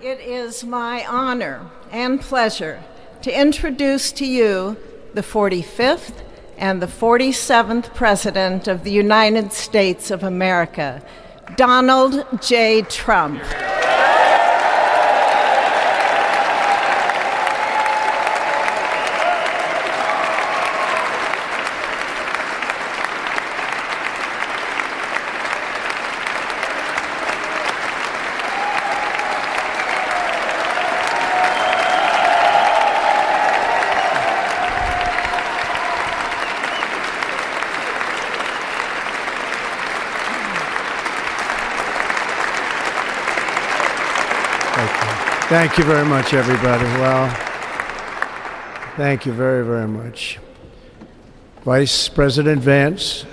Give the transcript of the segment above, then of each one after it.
It is my honor and pleasure to introduce to you the 45th and the 47th President of the United States of America, Donald J. Trump. Thank you very much, everybody. Well, thank you very, very much. Vice President Vance,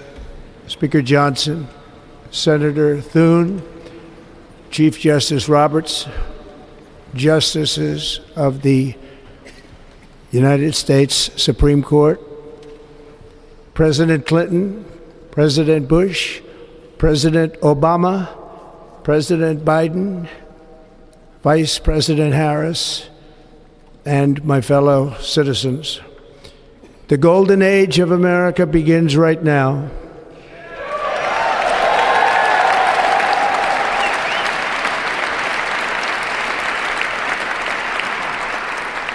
Speaker Johnson, Senator Thune, Chief Justice Roberts, Justices of the United States Supreme Court, President Clinton, President Bush, President Obama, President Biden, Vice President Harris, and my fellow citizens. The golden age of America begins right now.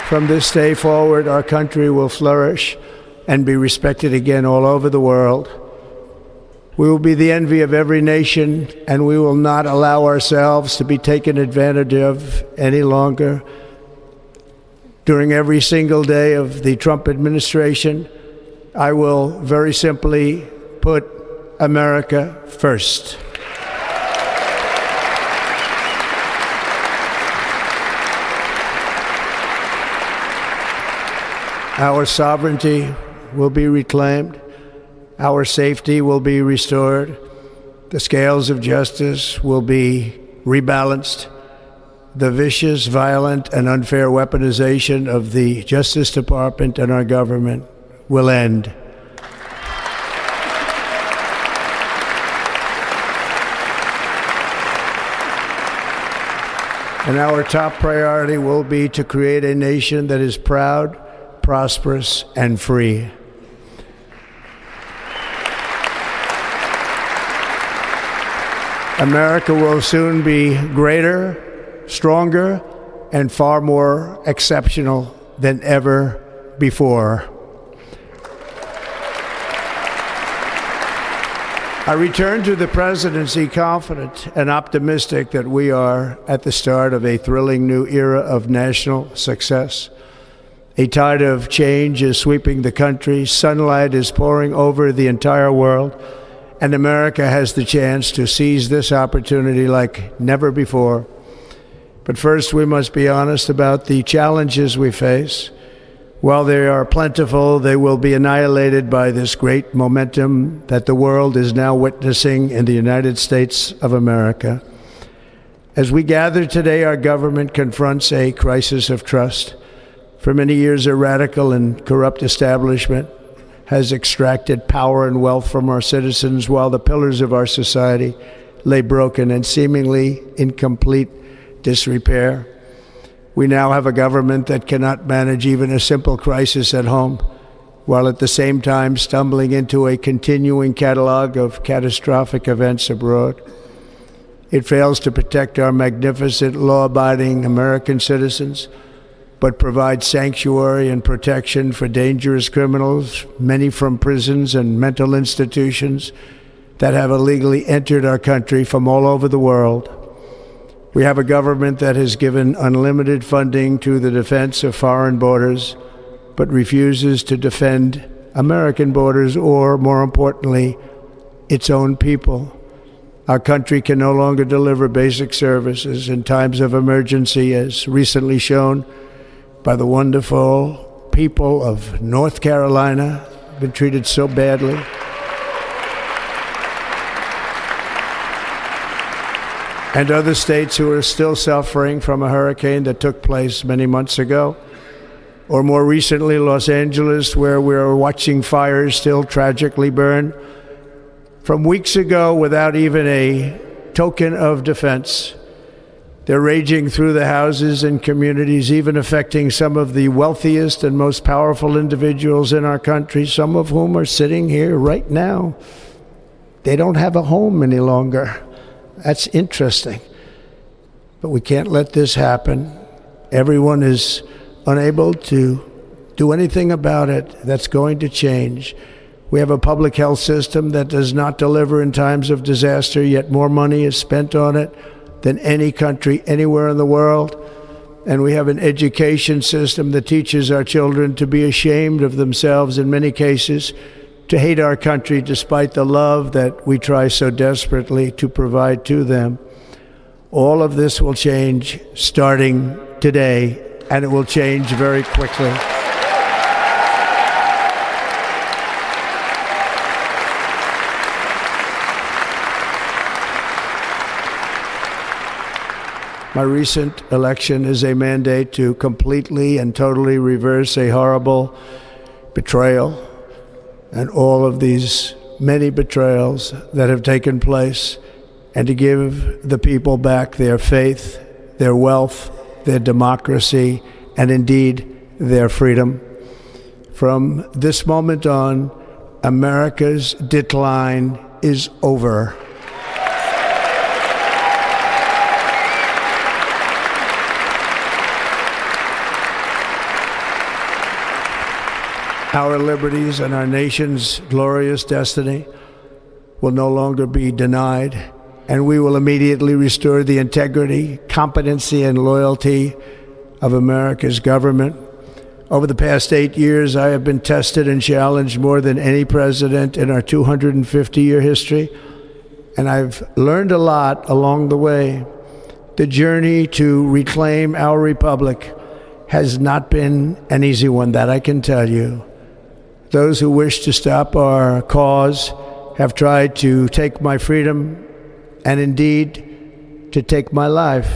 From this day forward, our country will flourish and be respected again all over the world. We will be the envy of every nation, and we will not allow ourselves to be taken advantage of any longer. During every single day of the Trump administration, I will very simply put America first. Our sovereignty will be reclaimed. Our safety will be restored. The scales of justice will be rebalanced. The vicious, violent, and unfair weaponization of the Justice Department and our government will end. And our top priority will be to create a nation that is proud, prosperous, and free. America will soon be greater, stronger, and far more exceptional than ever before. I return to the presidency confident and optimistic that we are at the start of a thrilling new era of national success. A tide of change is sweeping the country. Sunlight is pouring over the entire world. And America has the chance to seize this opportunity like never before. But first, we must be honest about the challenges we face. While they are plentiful, they will be annihilated by this great momentum that the world is now witnessing in the United States of America. As we gather today, our government confronts a crisis of trust. For many years, a radical and corrupt establishment has extracted power and wealth from our citizens while the pillars of our society lay broken and seemingly in complete disrepair. We now have a government that cannot manage even a simple crisis at home, while at the same time stumbling into a continuing catalog of catastrophic events abroad. It fails to protect our magnificent, law-abiding American citizens, but provides sanctuary and protection for dangerous criminals, many from prisons and mental institutions that have illegally entered our country from all over the world. We have a government that has given unlimited funding to the defense of foreign borders, but refuses to defend American borders or, more importantly, its own people. Our country can no longer deliver basic services in times of emergency, as recently shown by the wonderful people of North Carolina, been treated so badly. And other states who are still suffering from a hurricane that took place many months ago. Or more recently, Los Angeles, where we're watching fires still tragically burn. From weeks ago, without even a token of defense, They're raging through the houses and communities, even affecting some of the wealthiest and most powerful individuals in our country, some of whom are sitting here right now. They don't have a home any longer. That's interesting. But we can't let this happen. Everyone is unable to do anything about it. That's going to change. We have a public health system that does not deliver in times of disaster, yet more money is spent on it than any country anywhere in the world. And we have an education system that teaches our children to be ashamed of themselves in many cases, to hate our country despite the love that we try so desperately to provide to them. All of this will change starting today, and it will change very quickly. My recent election is a mandate to completely and totally reverse a horrible betrayal and all of these many betrayals that have taken place, and to give the people back their faith, their wealth, their democracy, and indeed their freedom. From this moment on, America's decline is over. Our liberties and our nation's glorious destiny will no longer be denied, and we will immediately restore the integrity, competency, and loyalty of America's government. Over the past 8 years, I have been tested and challenged more than any president in our 250-year history, and I've learned a lot along the way. The journey to reclaim our republic has not been an easy one, that I can tell you. Those who wish to stop our cause have tried to take my freedom and indeed to take my life.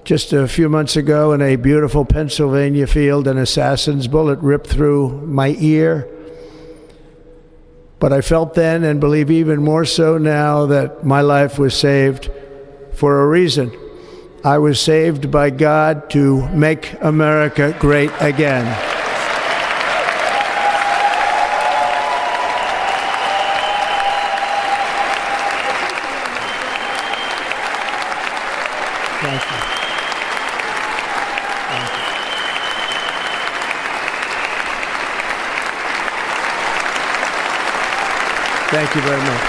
Just a few months ago in a beautiful Pennsylvania field, an assassin's bullet ripped through my ear. But I felt then, and believe even more so now, that my life was saved for a reason. I was saved by God to make America great again. Thank you. Thank you very much.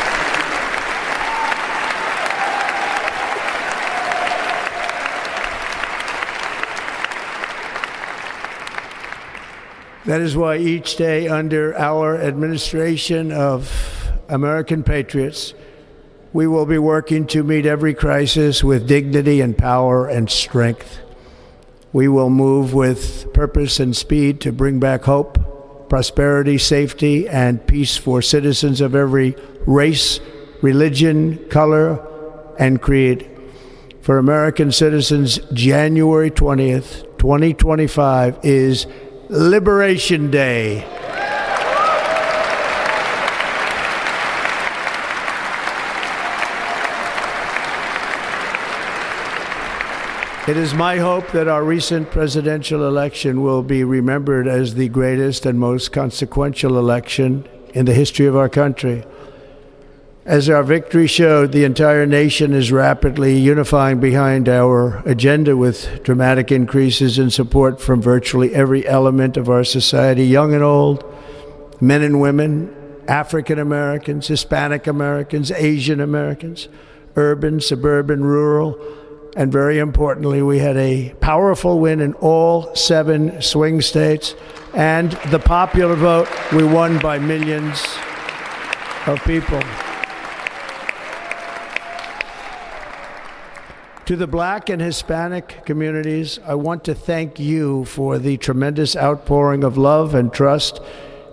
That is why each day under our administration of American patriots, we will be working to meet every crisis with dignity and power and strength. We will move with purpose and speed to bring back hope, prosperity, safety, and peace for citizens of every race, religion, color, and creed. For American citizens, January 20th, 2025 is Liberation Day. It is my hope that our recent presidential election will be remembered as the greatest and most consequential election in the history of our country. As our victory showed, the entire nation is rapidly unifying behind our agenda with dramatic increases in support from virtually every element of our society, young and old, men and women, African Americans, Hispanic Americans, Asian Americans, urban, suburban, rural. And very importantly, we had a powerful win in all 7 swing states. And the popular vote, we won by millions of people. To the Black and Hispanic communities, I want to thank you for the tremendous outpouring of love and trust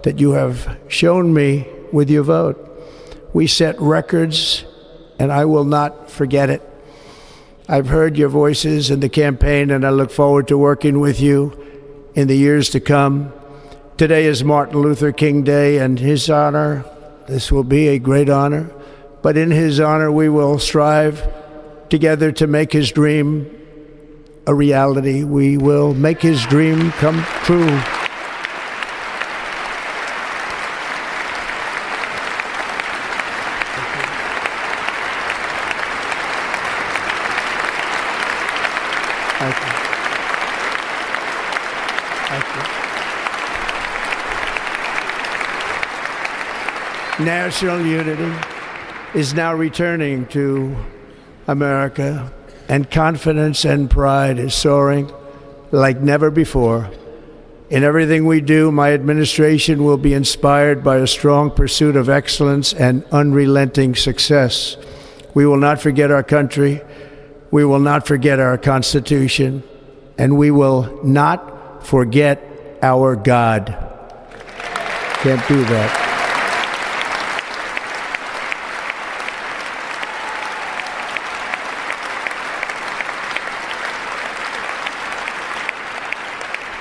that you have shown me with your vote. We set records, and I will not forget it. I've heard your voices in the campaign, and I look forward to working with you in the years to come. Today is Martin Luther King Day, and his honor, this will be a great honor, but in his honor we will strive together to make his dream a reality. We will make his dream come true. Thank you. Thank you. National unity is now returning to America, and confidence and pride is soaring like never before. In everything we do, my administration will be inspired by a strong pursuit of excellence and unrelenting success. We will not forget our country. We will not forget our Constitution, and we will not forget our God. Can't do that.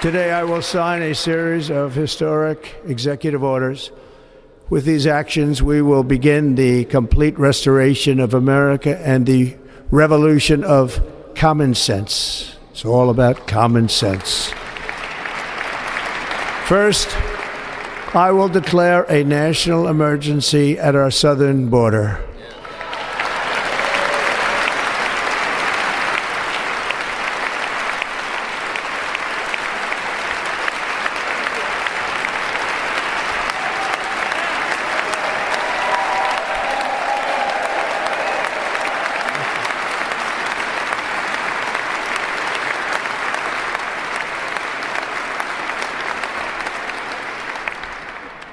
Today, I will sign a series of historic executive orders. With these actions, we will begin the complete restoration of America and the revolution of common sense. It's all about common sense. First, I will declare a national emergency at our southern border.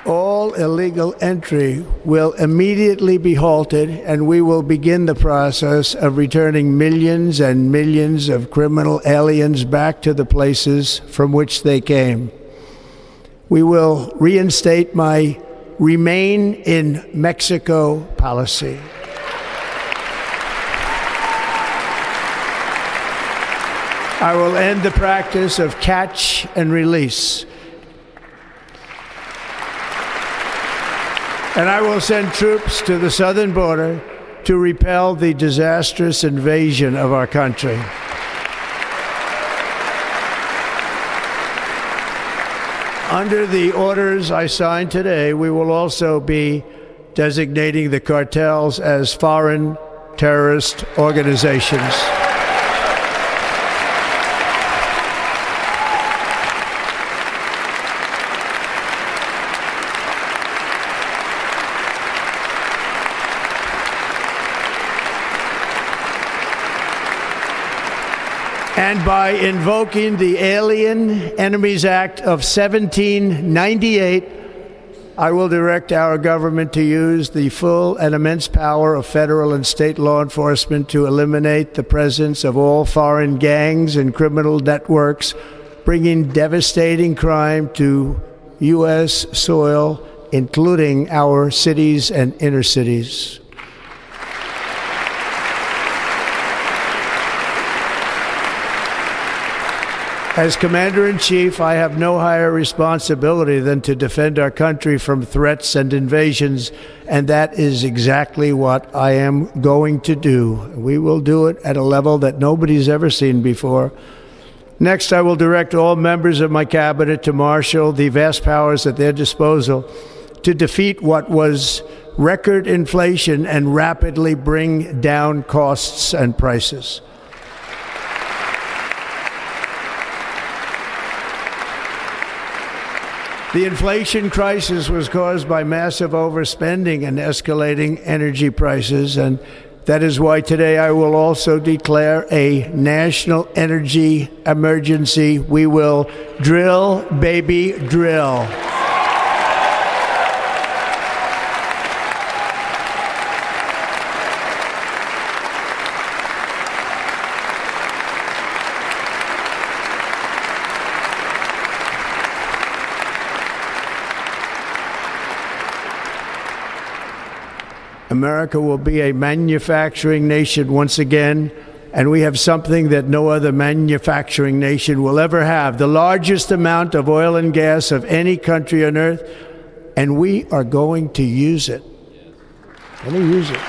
All illegal entry will immediately be halted, and we will begin the process of returning millions and millions of criminal aliens back to the places from which they came. We will reinstate my Remain in Mexico policy. I will end the practice of catch and release. And I will send troops to the southern border to repel the disastrous invasion of our country. Under the orders I signed today, we will also be designating the cartels as foreign terrorist organizations. And by invoking the Alien Enemies Act of 1798, I will direct our government to use the full and immense power of federal and state law enforcement to eliminate the presence of all foreign gangs and criminal networks, bringing devastating crime to U.S. soil, including our cities and inner cities. As Commander-in-Chief, I have no higher responsibility than to defend our country from threats and invasions, and that is exactly what I am going to do. We will do it at a level that nobody's ever seen before. Next, I will direct all members of my cabinet to marshal the vast powers at their disposal to defeat what was record inflation and rapidly bring down costs and prices. The inflation crisis was caused by massive overspending and escalating energy prices, and that is why today I will also declare a national energy emergency. We will drill, baby, drill. America will be a manufacturing nation once again, and we have something that no other manufacturing nation will ever have, the largest amount of oil and gas of any country on earth, and we are going to use it. Let me use it.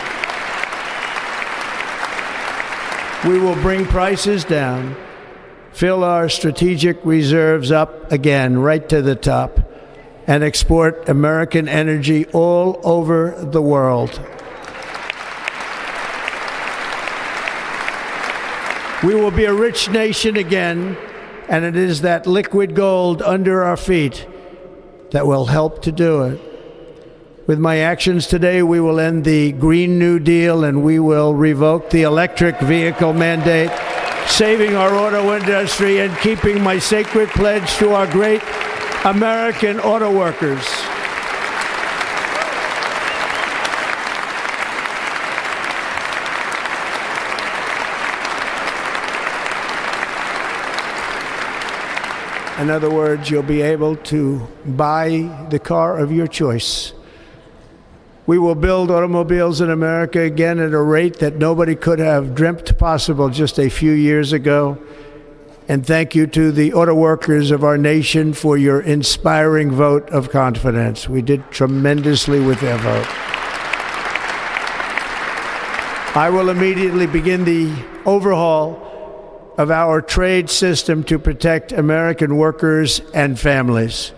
We will bring prices down, fill our strategic reserves up again, right to the top, and export American energy all over the world. We will be a rich nation again, and it is that liquid gold under our feet that will help to do it. With my actions today, we will end the Green New Deal and we will revoke the electric vehicle mandate, saving our auto industry and keeping my sacred pledge to our great American auto workers. In other words, you'll be able to buy the car of your choice. We will build automobiles in America again at a rate that nobody could have dreamt possible just a few years ago. And thank you to the auto workers of our nation for your inspiring vote of confidence. We did tremendously with their vote. I will immediately begin the overhaul of our trade system to protect American workers and families.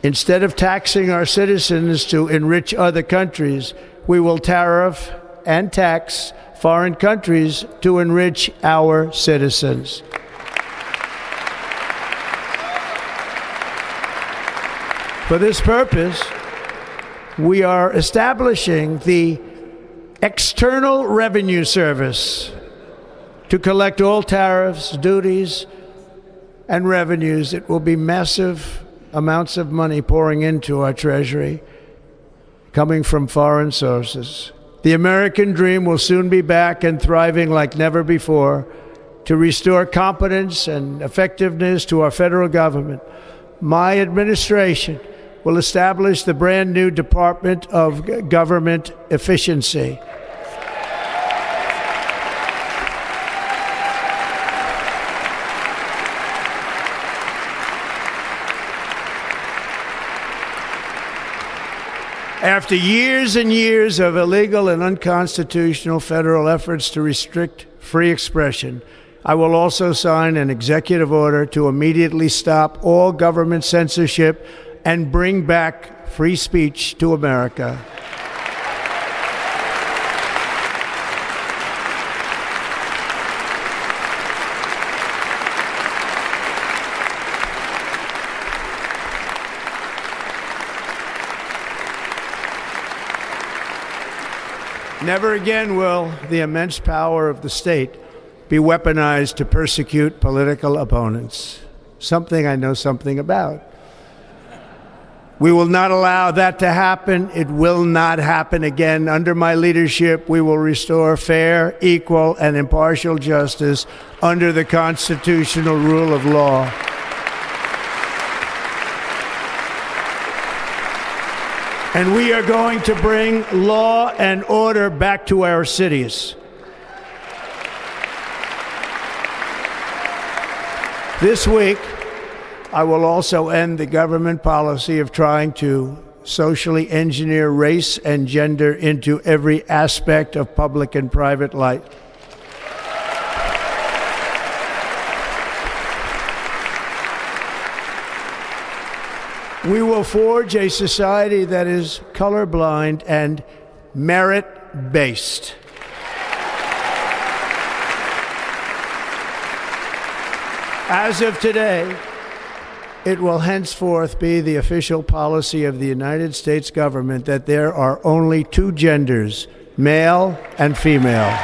Instead of taxing our citizens to enrich other countries, we will tariff and tax foreign countries to enrich our citizens. For this purpose, we are establishing the External Revenue Service to collect all tariffs, duties, and revenues. It will be massive amounts of money pouring into our treasury, coming from foreign sources. The American dream will soon be back and thriving like never before to restore competence and effectiveness to our federal government. My administration will establish the brand new Department of Government Efficiency. After years and years of illegal and unconstitutional federal efforts to restrict free expression, I will also sign an executive order to immediately stop all government censorship and bring back free speech to America. Never again will the immense power of the state be weaponized to persecute political opponents, something I know something about. We will not allow that to happen. It will not happen again. Under my leadership, we will restore fair, equal, and impartial justice under the constitutional rule of law. And we are going to bring law and order back to our cities. This week, I will also end the government policy of trying to socially engineer race and gender into every aspect of public and private life. We will forge a society that is colorblind and merit-based. As of today, it will henceforth be the official policy of the United States government that there are only two genders, male and female.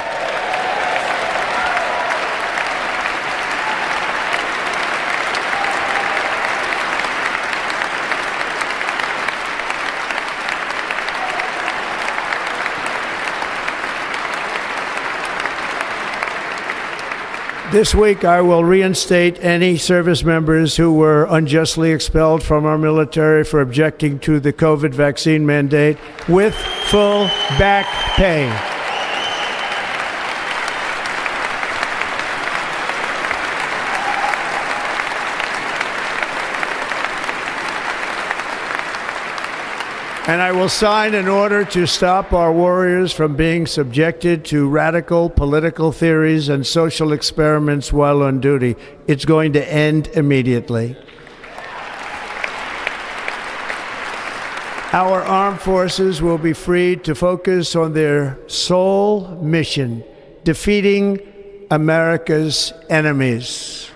This week, I will reinstate any service members who were unjustly expelled from our military for objecting to the COVID vaccine mandate with full back pay. And I will sign an order to stop our warriors from being subjected to radical political theories and social experiments while on duty. It's going to end immediately. Our armed forces will be freed to focus on their sole mission, defeating America's enemies.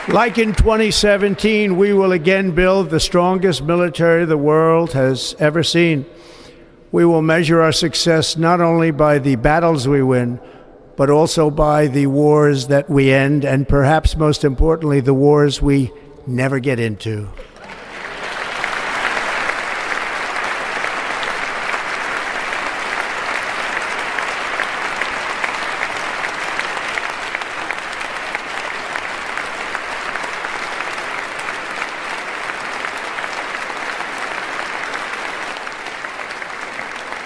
Like in 2017, we will again build the strongest military the world has ever seen. We will measure our success not only by the battles we win, but also by the wars that we end, and perhaps most importantly, the wars we never get into.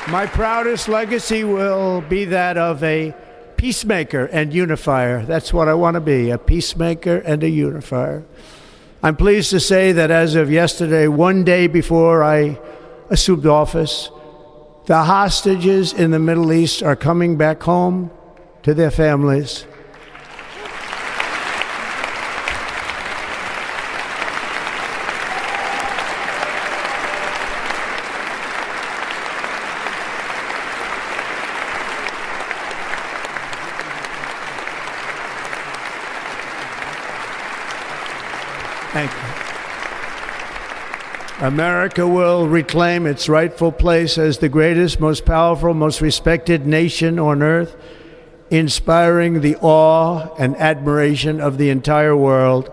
My proudest legacy will be that of a peacemaker and unifier. That's what I want to be, a peacemaker and a unifier. I'm pleased to say that as of yesterday, one day before I assumed office, the hostages in the Middle East are coming back home to their families. Thank you. America will reclaim its rightful place as the greatest, most powerful, most respected nation on earth, inspiring the awe and admiration of the entire world.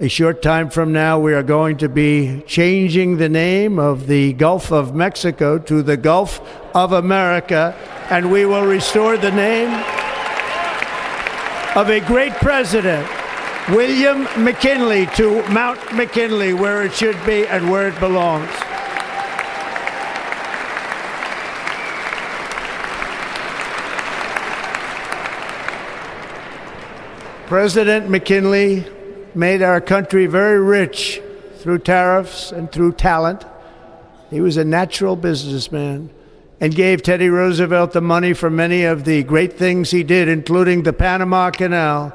A short time from now, we are going to be changing the name of the Gulf of Mexico to the Gulf of America, and we will restore the name of a great president, William McKinley, to Mount McKinley, where it should be and where it belongs. President McKinley made our country very rich through tariffs and through talent. He was a natural businessman and gave Teddy Roosevelt the money for many of the great things he did, including the Panama Canal,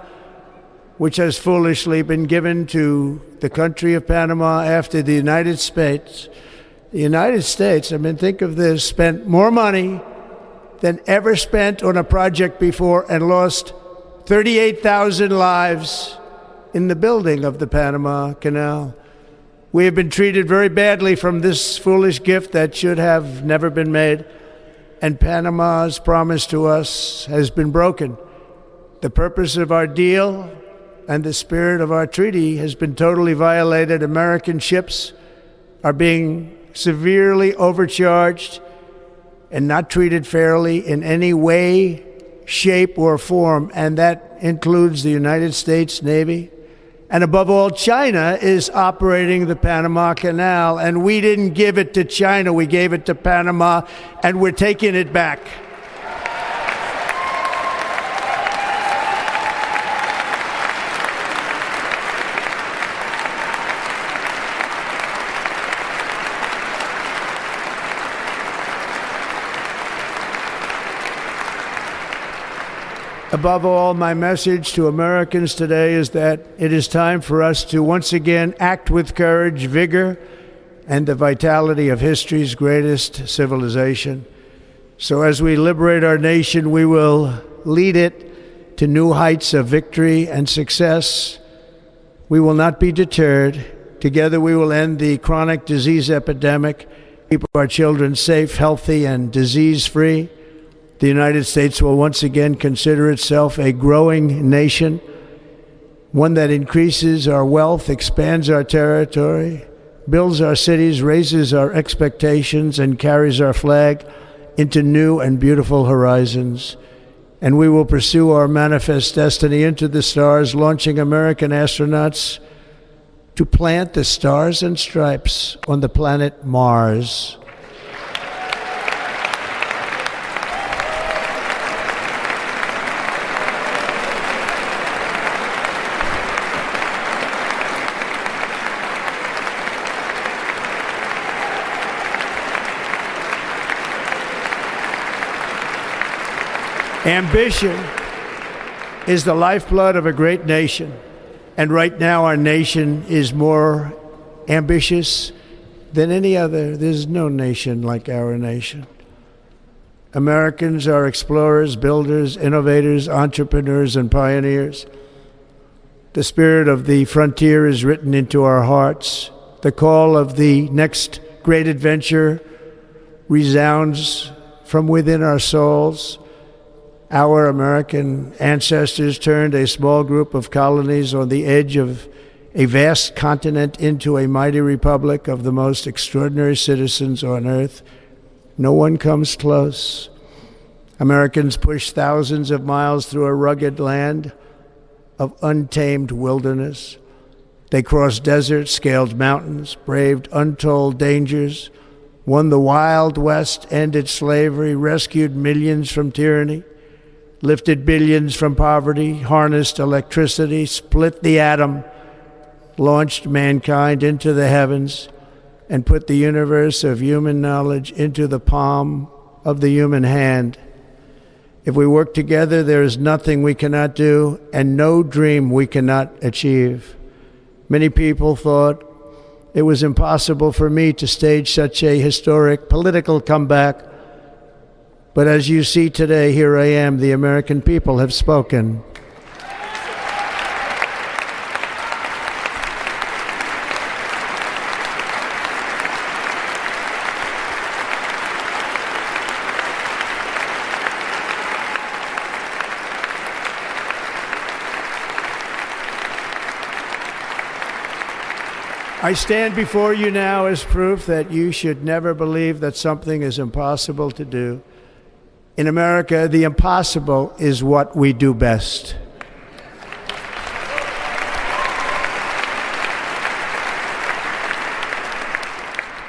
which has foolishly been given to the country of Panama after the United States. The United States, I mean, think of this, spent more money than ever spent on a project before and lost 38,000 lives in the building of the Panama Canal. We have been treated very badly from this foolish gift that should have never been made, and Panama's promise to us has been broken. The purpose of our deal and the spirit of our treaty has been totally violated. American ships are being severely overcharged and not treated fairly in any way, shape, or form, and that includes the United States Navy. And above all, China is operating the Panama Canal, and we didn't give it to China, we gave it to Panama, and we're taking it back. Above all, my message to Americans today is that it is time for us to once again act with courage, vigor, and the vitality of history's greatest civilization. So as we liberate our nation, we will lead it to new heights of victory and success. We will not be deterred. Together we will end the chronic disease epidemic, keep our children safe, healthy, and disease-free. The United States will once again consider itself a growing nation, one that increases our wealth, expands our territory, builds our cities, raises our expectations, and carries our flag into new and beautiful horizons. and we will pursue our manifest destiny into the stars, launching American astronauts to plant the stars and stripes on the planet Mars. Ambition is the lifeblood of a great nation, and right now our nation is more ambitious than any other. There's no nation like our nation. Americans are explorers, builders, innovators, entrepreneurs, and pioneers. The spirit of the frontier is written into our hearts. The call of the next great adventure resounds from within our souls. Our American ancestors turned a small group of colonies on the edge of a vast continent into a mighty republic of the most extraordinary citizens on earth. No one comes close. Americans pushed thousands of miles through a rugged land of untamed wilderness. They crossed deserts, scaled mountains, braved untold dangers, won the Wild West, ended slavery, rescued millions from tyranny, lifted billions from poverty, harnessed electricity, split the atom, launched mankind into the heavens, and put the universe of human knowledge into the palm of the human hand. If we work together, there is nothing we cannot do and no dream we cannot achieve. Many people thought it was impossible for me to stage such a historic political comeback. But as you see today, here I am. The American people have spoken. I stand before you now as proof that you should never believe that something is impossible to do. In America, the impossible is what we do best.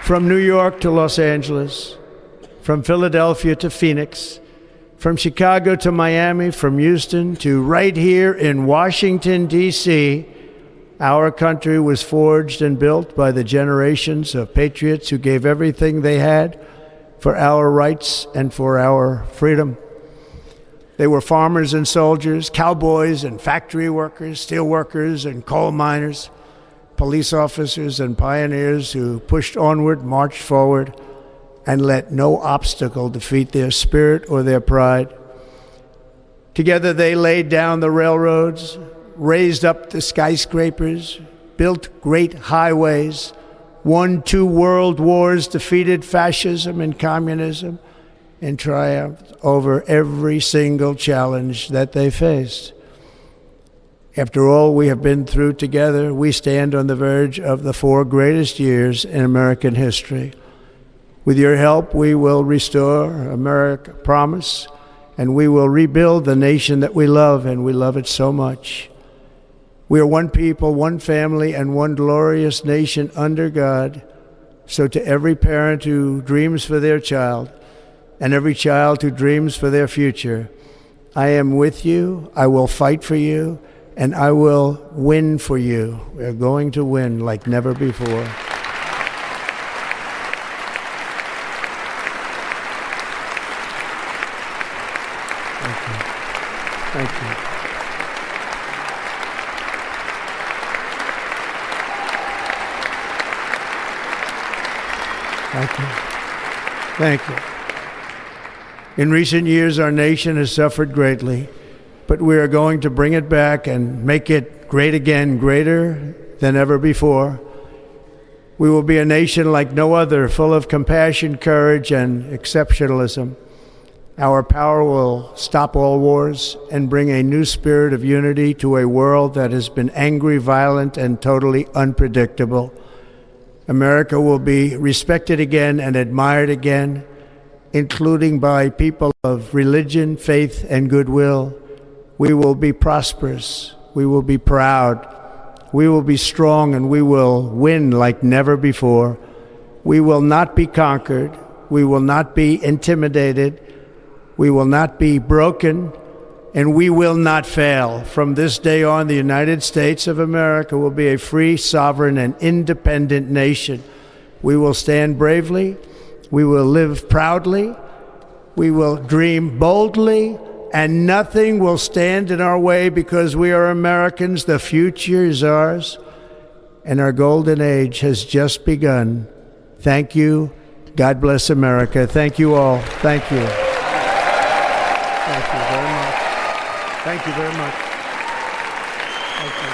From New York to Los Angeles, from Philadelphia to Phoenix, from Chicago to Miami, from Houston to right here in Washington, D.C., our country was forged and built by the generations of patriots who gave everything they had for our rights and for our freedom. They were farmers and soldiers, cowboys and factory workers, steel workers and coal miners, police officers and pioneers who pushed onward, marched forward, and let no obstacle defeat their spirit or their pride. Together they laid down the railroads, raised up the skyscrapers, built great highways, won 2 world wars, defeated fascism and communism, and triumphed over every single challenge that they faced. After all we have been through together, we stand on the verge of the 4 greatest years in American history. With your help, we will restore America, promise, and we will rebuild the nation that we love, and we love it so much. We are one people, one family, and one glorious nation under God. So to every parent who dreams for their child, and every child who dreams for their future, I am with you, I will fight for you, and I will win for you. We are going to win like never before. Thank you. Thank you. Thank you. In recent years, our nation has suffered greatly, but we are going to bring it back and make it great again, greater than ever before. We will be a nation like no other, full of compassion, courage, and exceptionalism. Our power will stop all wars and bring a new spirit of unity to a world that has been angry, violent, and totally unpredictable. America will be respected again and admired again, including by people of religion, faith, and goodwill. We will be prosperous. We will be proud. We will be strong, and we will win like never before. We will not be conquered. We will not be intimidated. We will not be broken, and we will not fail. From this day on, the United States of America will be a free, sovereign, and independent nation. We will stand bravely. We will live proudly. We will dream boldly, and nothing will stand in our way because we are Americans. The future is ours, and our golden age has just begun. Thank you. God bless America. Thank you all. Thank you. Thank you very much. Thank you very much. Thank you.